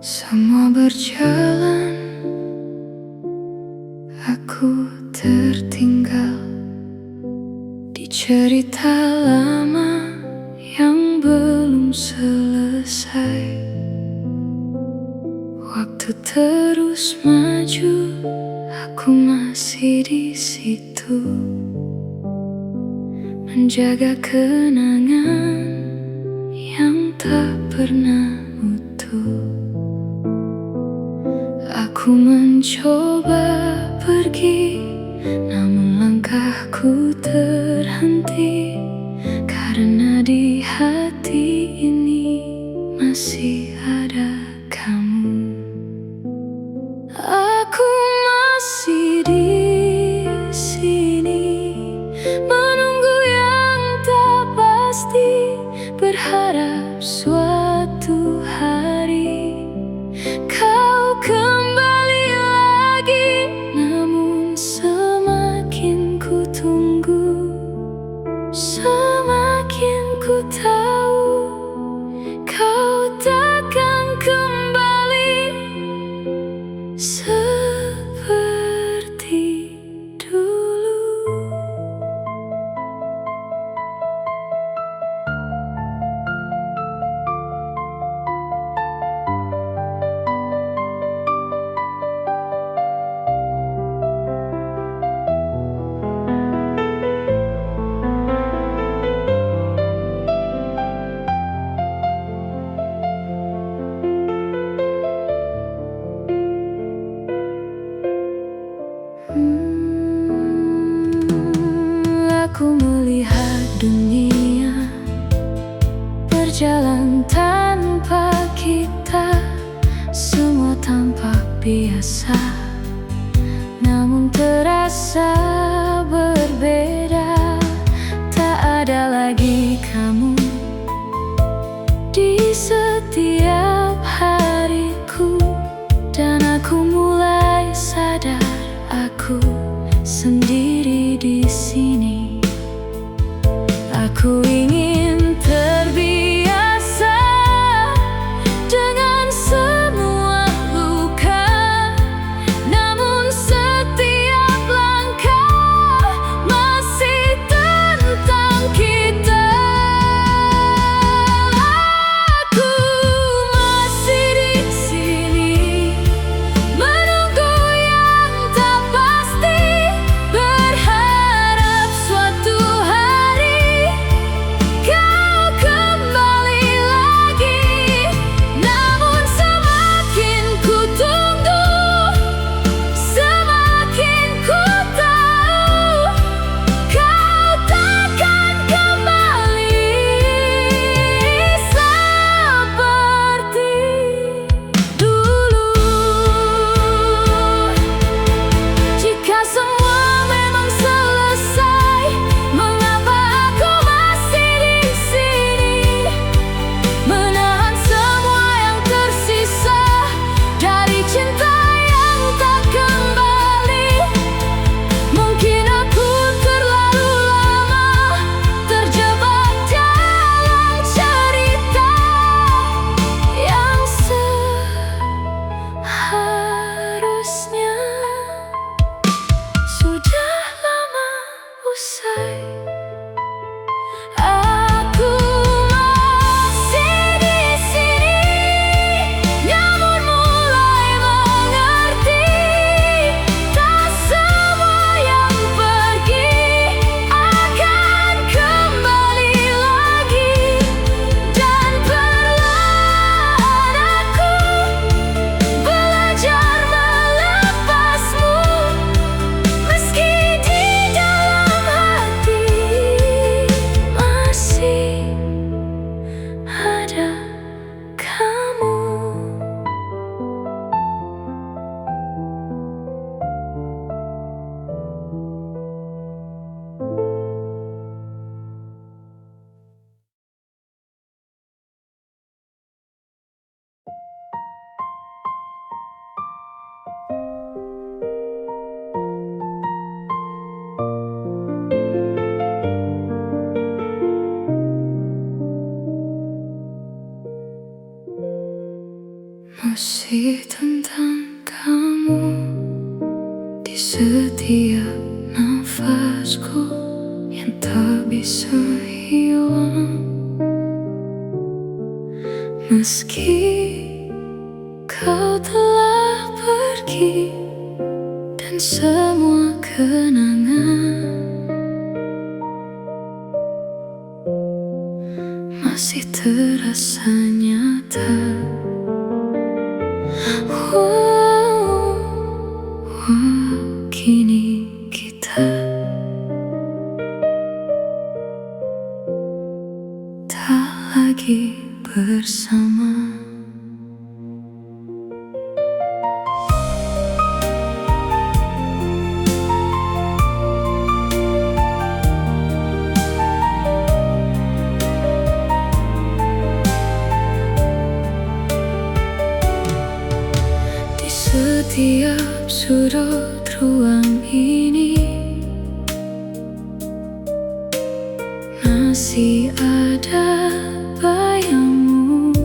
Semua berjalan, aku tertinggal di cerita lama yang belum selesai. Waktu terus maju, aku masih di situ, menjaga kenangan yang tak pernah utuh. Aku mencoba pergi, namun langkahku terhenti, karena di hati ini masih ada kamu. Aku masih di sini, menunggu yang tak pasti, berharap suatu hari kau kembali lagi. Namun semakin ku tunggu, semakin ku tahu kau takkan kembali seperti dulu. Aku melihat dunia berjalan tanpa kita, semua tampak biasa, namun terasa berbeda. Tak ada lagi kamu di setiap hariku, dan aku mulai sadar aku sendiri di sini. Aku ingin terbiasa dengan semua luka, namun setiap langkah Masih tentang kamu di setiap nafasku yang tak bisa hilang. Meski kau telah pergi dan semua kenangan masih terasa nyata. Kini kita tak lagi bersama. Di setiap sudut ruang ini masih ada bayangmu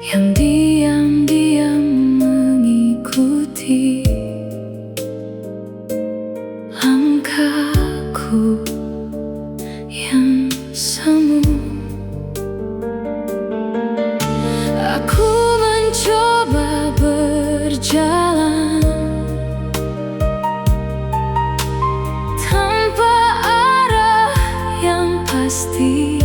yang diam-diam mengikuti langkahku yang semu. Aku mencoba berjalan tanpa arah yang pasti,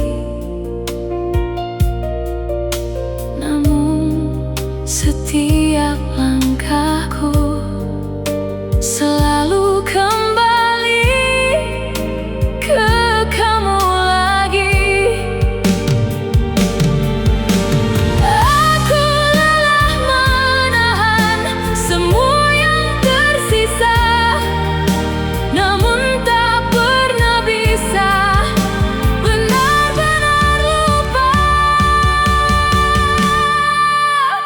namun setiap langkahku selalu kembali ke kamu lagi. Aku lelah menahan semua yang tersisa, namun tak pernah bisa benar-benar lupa.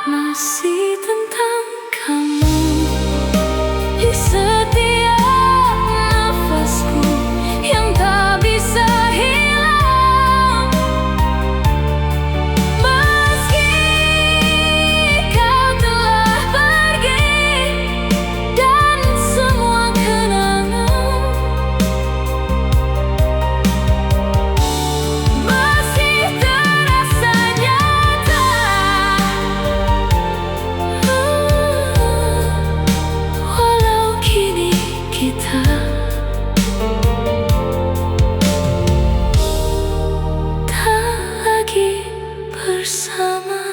Masih tentang kamu di setiap nafasku yang tak bisa hilang. Meski kau telah pergi dan semua kenangan masih terasa nyata. Walau kini kita tak lagi bersama.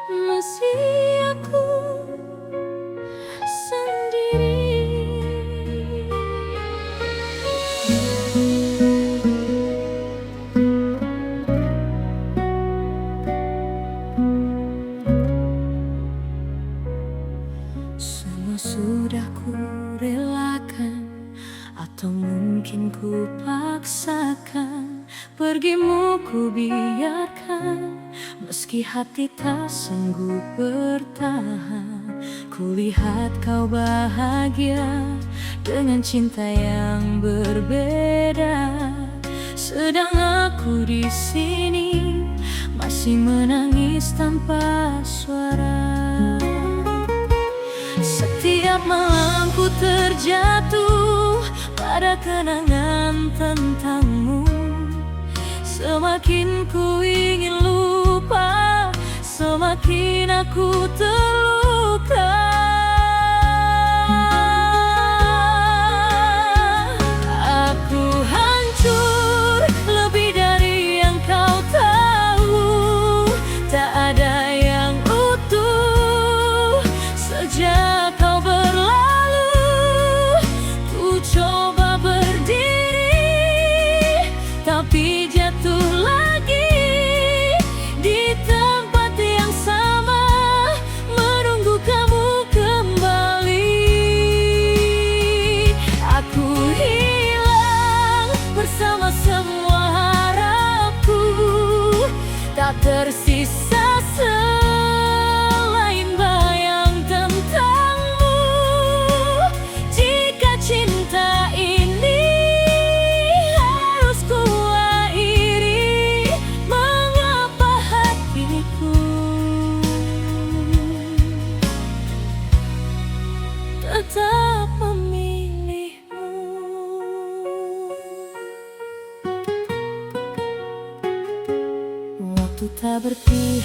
Masih aku sendiri. Semua sudah ku relakan, atau mungkin ku paksakan. Pergimu ku biarkan, meski hati tak sanggup bertahan. Kulihat kau bahagia dengan cinta yang berbeda, sedang aku di sini masih menangis tanpa suara. Setiap malam ku terjatuh pada kenangan tentangmu. Semakin ku ingin lupa, semakin aku terluka. Aku hancur lebih dari yang kau tahu. Tak ada yang utuh sejak kau berlalu. Ku coba berdiri, tapi jatuh lagi di tempat yang sama, menunggu kamu kembali.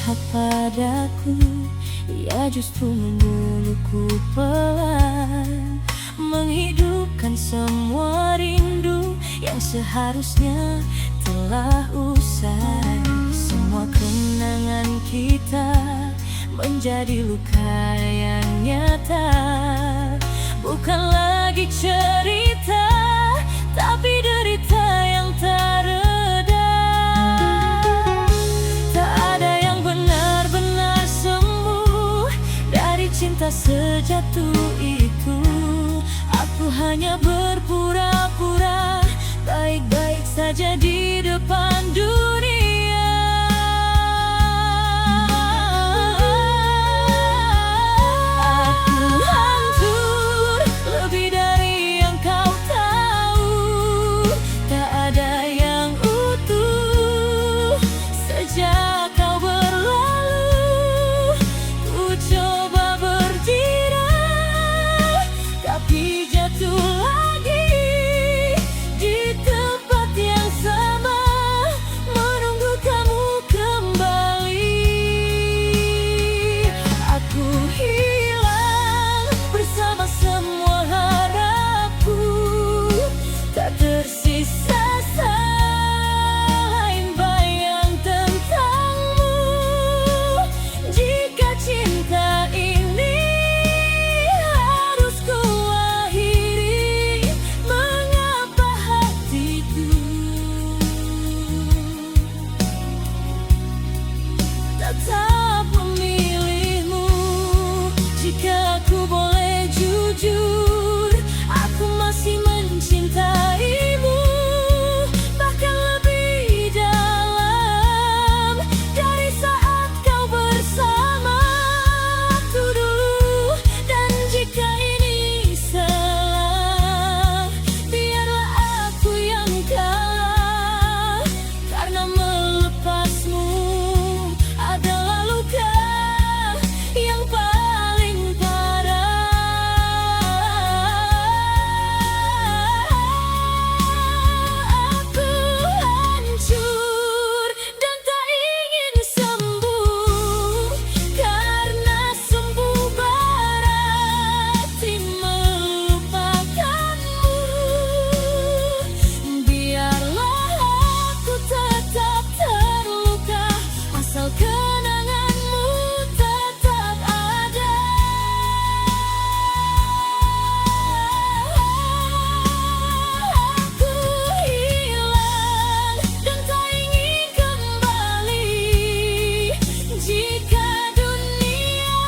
berpihak padaku. Ia justru memelukku pelan, menghidupkan semua rindu yang seharusnya telah usai. Semua kenangan kita menjadi luka yang nyata, bukan lagi cerita, tapi derita yang tak reda. Tak ada yang benar-benar sembuh dari cinta sejatuh itu. Aku hanya berpura-pura baik-baik saja di depan dunia. Tetap memilihmu. Jika aku boleh jujur, aku masih mencintaimu, bahkan lebih dalam dari saat kau bersama aku dulu. Dan jika ini salah, biarlah aku yang kalah, karena melepasmu adalah luka yang paling parah. Aku hancur dan tak ingin sembuh, karena sembuh berarti melupakanmu. Biarlah aku tetap terluka, asal kenanganmu tetap ada. Aku hilang dan tak ingin kembali. Jika dunia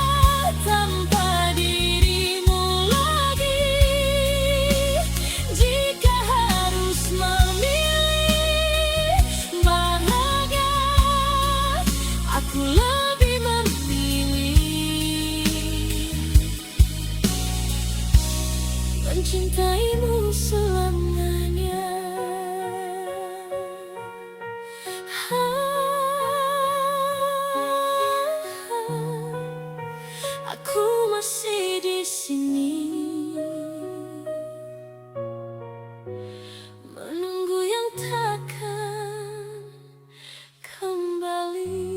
tanpa dirimu lagi, jika harus memilih bahagia, aku lebih memilih mencintaimu selamanya. Aku masih di sini, menunggu yang takkan kembali.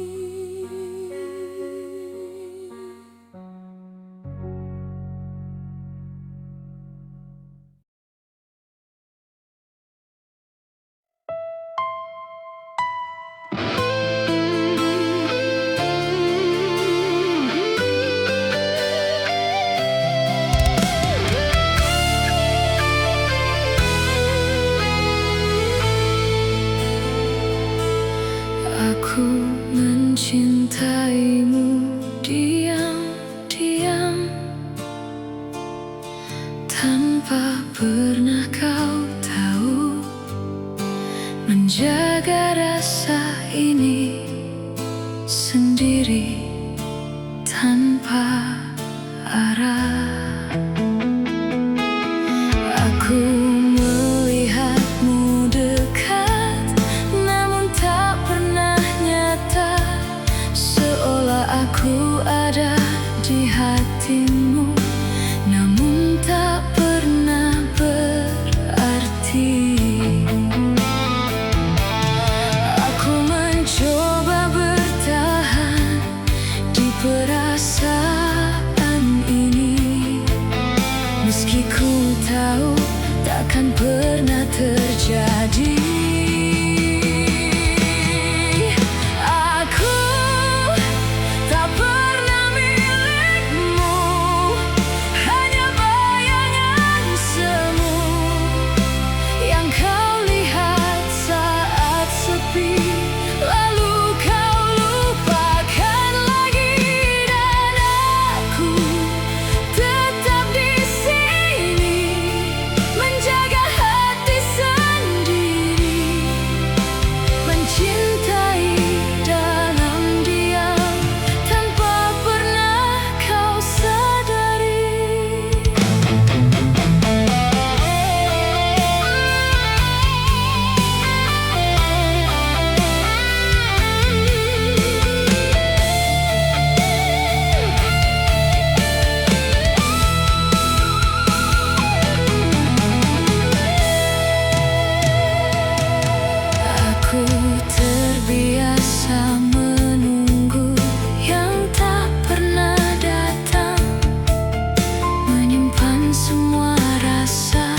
Aku mencintaimu diam-diam, tanpa pernah kau tahu. Menjaga rasa ini sendiri tanpa arah. Aku melihatmu dekat, namun tak pernah nyata, seolah aku ada di hatimu, namun tak pernah berarti. Aku mencoba bertahan perasaan ini, meski ku tahu takkan pernah terjadi. Aku tak pernah milikmu, hanya bayangan semu yang kau lihat saat sepi. Lalu kau lupakan lagi, dan aku tetap di sini menjaga hati sendiri, mencintai dalam diam tanpa pernah kau sadari. Aku terbiasa menunggu yang tak pernah datang, menyimpan semua rasa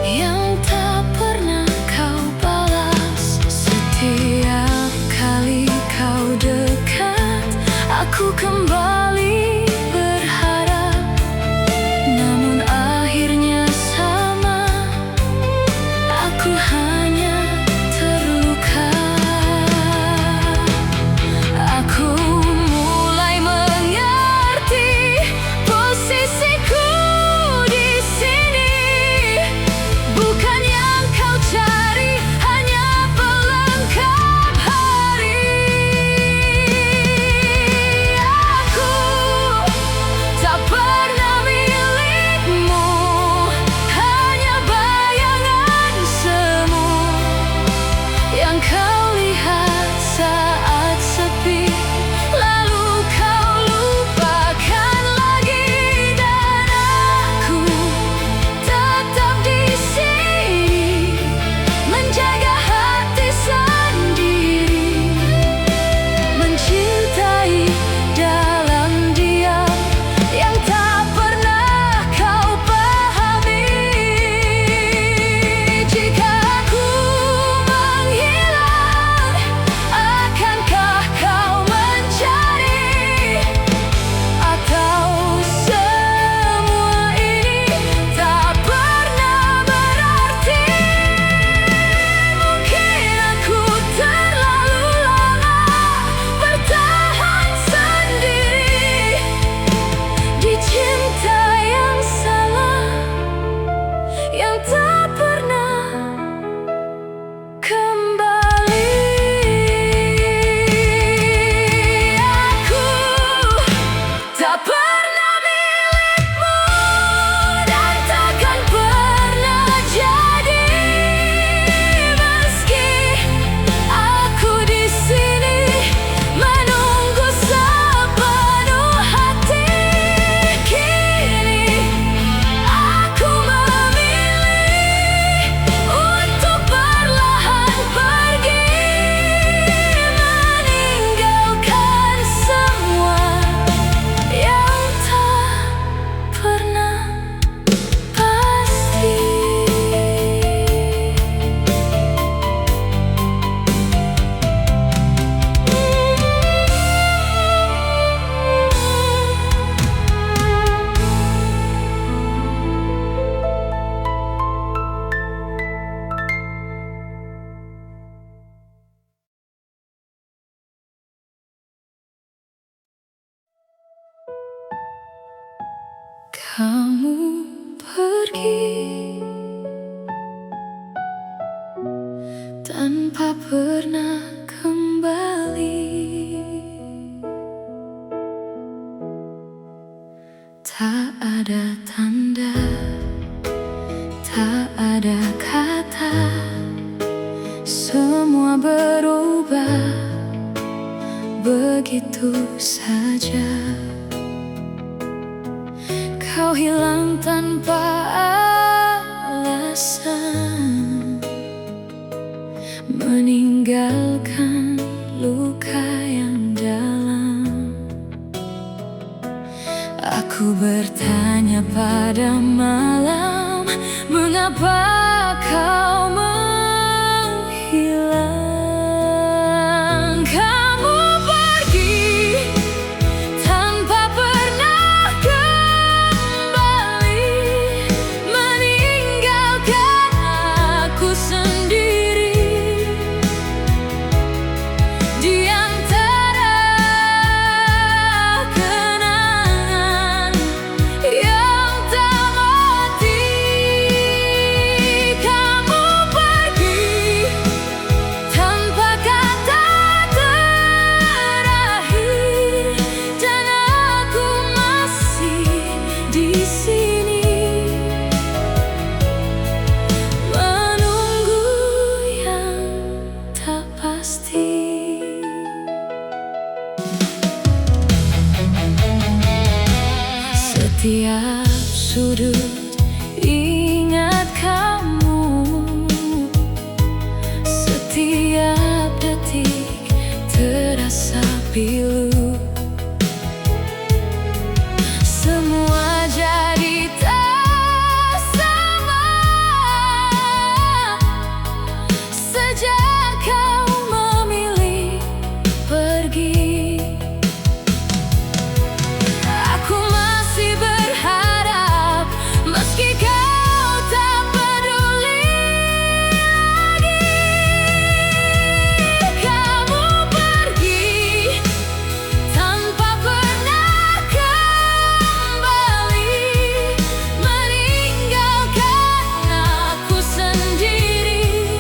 yang tak pernah kau balas. Setiap kali kau dekat, aku kembali berharap, namun akhirnya sama, aku hanya terluka. Aku mulai mengerti posisiku di sini, bukan yang kau cari, hanya pelengkap hari. Aku tak pernah milikmu, hanya bayangan semu yang kau lihat saat sepi. Lalu kau lupakan lagi, dan aku tetap di sini menjaga hati sendiri, mencintai dalam diam yang tak pernah kau pahami. Jika aku menghilang, akankah kau mencari? Atau semua ini tak pernah berarti? Mungkin aku terlalu lama bertahan sendiri di cinta yang salah, yang tak pernah kembali. Aku tak pernah milikmu, dan takkan pernah jadi, meski aku di sini menunggu sepenuh hati. Kini aku memilih untuk perlahan pergi, meninggalkan semua yang tak pernah pasti. Kamu pergi tanpa pernah kembali, tak ada tanda, tak ada kata, semua berubah begitu saja. Kau hilang tanpa alasan, meninggalkan luka yang dalam. Aku bertanya pada malam, mengapa kau menghilang? Kamu pergi tanpa pernah kembali, meninggalkan aku sendiri di antara kenangan yang tak mati. Kamu pergi tanpa kata terakhir, dan aku masih di sini menunggu yang tak pasti. Setiap sudut ingat kamu, setiap detik terasa pilu. Semua jadi tak sama sejak kau memilih pergi. Aku masih berharap, meski kau tak peduli lagi. Kamu pergi tanpa pernah kembali, meninggalkan aku sendiri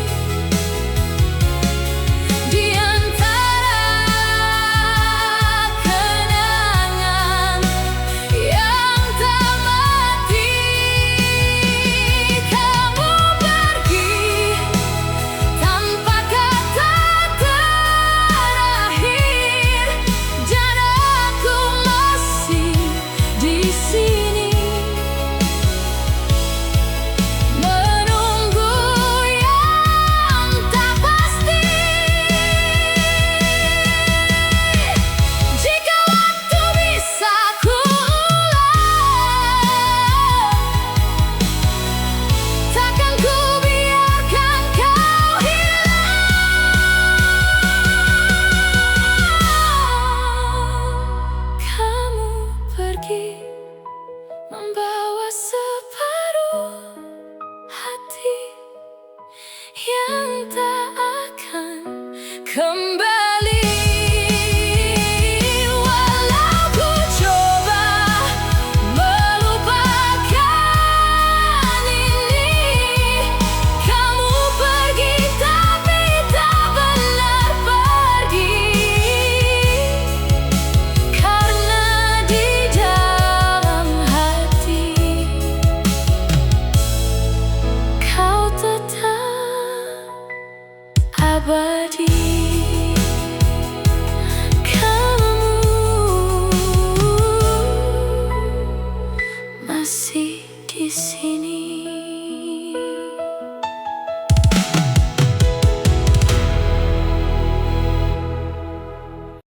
di antara kenangan yang tak mati. Kamu pergi tanpa kata terakhir, dan aku masih di sini menunggu yang tak pasti. Jika waktu bisa kuulang, takkan ku biarkan kau hilang. Kamu pergi membawa separuh hati yang tak akan kembali. Walau ku coba melupakan ini, kamu pergi tapi tak benar pergi. Karena di dalam hati kau tetap abadi. Kamu masih di sini.